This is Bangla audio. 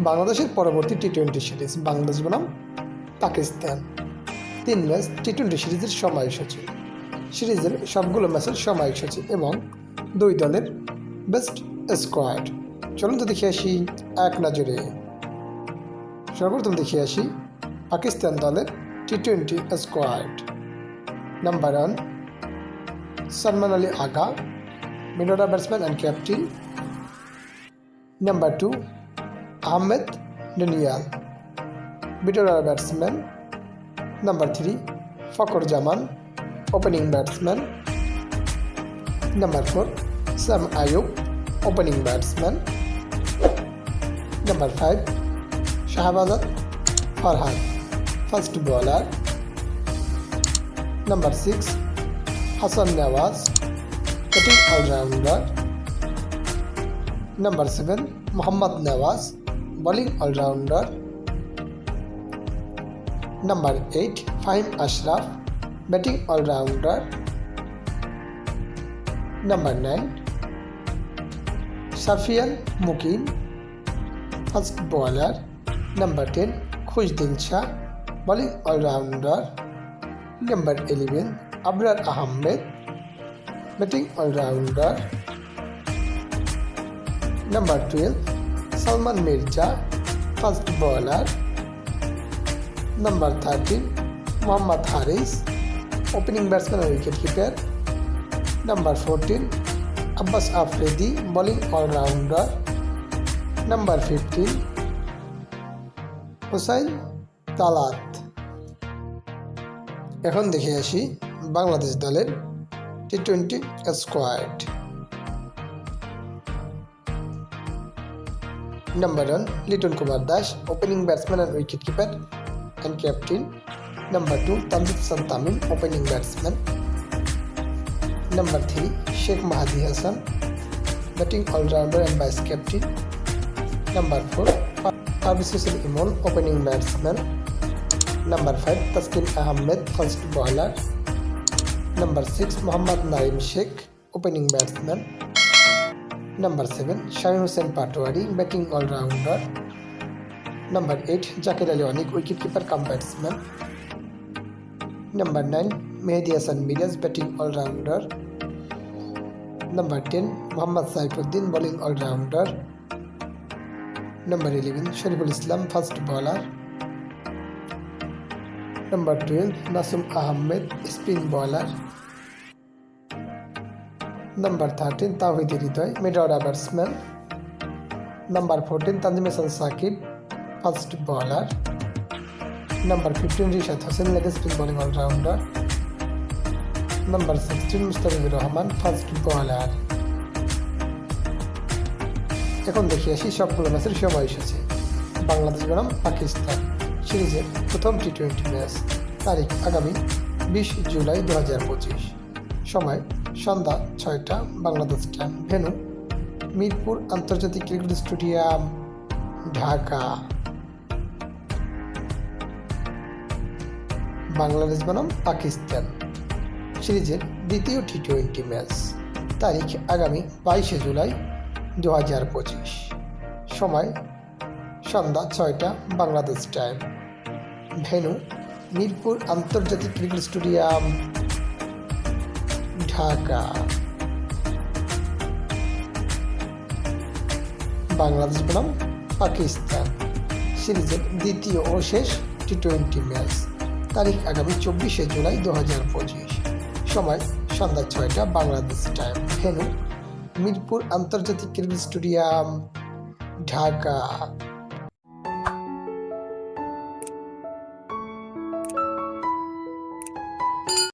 বাংলাদেশের পরবর্তী টি-20 সিরিজ বাংলাদেশ বনাম পাকিস্তান। 3 ম্যাচ টি-20 সিরিজের সময়সূচি। সিরিজের সবগুলো ম্যাচের সময়সূচি এবং 2 দলের বেস্ট স্কোয়াড। চলুন তো দেখে আসি এক নজরে। সর্বপ্রথম দেখে আসি পাকিস্তান দলের টি-20 squad. Number 1 Salman Ali Agha, mid order batsman and captain. Number 2 Ahmed Daniyal, mid order batsman. Number 3 Fakhar Zaman, opening batsman. Number 4 Saim Ayub, opening batsman. Number 5 Shahbaz Farhad, fast bowler. Number 6 Hasan Nawaz, batting allrounder. Number 7 Mohammad Nawaz, bowling allrounder. Number 8 Faheem Ashraf, batting allrounder. Number 9 Sufiyan Muqeem, fast bowler. Number 10 Khushdil Shah, bowling allrounder. Number 11 Abrar Ahmed, batting allrounder. Number 12 Salman Mirza, fast bowler. Number 13 Mohammad Haris, opening batsman ও wicket keeper. Number 14 Abbas Afridi, bowling allrounder. Number 15 Hussain Talat. এখন দেখে আসি বাংলাদেশ দলের টি-20 squad. Number 1 Liton Kumar Das, opening batsman and wicket keeper and captain. Number 2 Tanzid Hasan Tamim, opening batsman. Number 3 Sheikh Mahedi Hasan, batting allrounder and vice captain. Number 4 Parvez Hossain Emon, opening batsman. Number 5 Taskin Ahmed, fast bowler. Number 6 Mohammad Naim Sheikh, opening batsman. Number 7 Shamim Hossain Patwari, batting allrounder. Number 8 Jaker Ali Anik, wicket keeper cum batsman. Number 9 Mehedi Hasan Miraz, batting allrounder. Number 10 Mohammad Saifuddin, bowling allrounder. Number 11 Shoriful Islam, fast bowler. Number 12 Nasum Ahmed, spin bowler. Number 13 Towhid Hridoy, mid order batsman. Number 14 Tanzim Hasan Shakib, fast bowler. Number 15 Rishad Hossain, leg spin bowling allrounder. Number 16 Mustafizur Rahman, fast bowler. এখন দেখে আসি সবগুলো ম্যাচের সময়সূচি। বাংলাদেশ বনাম পাকিস্তান সিরিজের প্রথম টি-20 ম্যাচ, তারিখ আগামী 20 জুলাই 2025, সময় সন্ধ্যা 6টা বাংলাদেশ টাইম, ভেন্যু মিরপুর আন্তর্জাতিক ক্রিকেট স্টেডিয়াম, ঢাকা। বাংলাদেশ বনাম পাকিস্তান সিরিজের দ্বিতীয় টি-20 ম্যাচ, তারিখ আগামী 22 জুলাই 2025, সময় সন্ধ্যা 6টা বাংলাদেশ টাইম, ভেন্যু মিরপুর আন্তর্জাতিক ক্রিকেট স্টেডিয়াম, ঢাকা। বাংলাদেশ বনাম পাকিস্তান সিরিজের দ্বিতীয় ও শেষ টি-20 ম্যাচ, তারিখ আগামী 24 জুলাই 2025, সময় সন্ধ্যা 6টা বাংলাদেশ টাইম, ভেন্যু মিরপুর আন্তর্জাতিক ক্রিকেট স্টেডিয়াম, ঢাকা।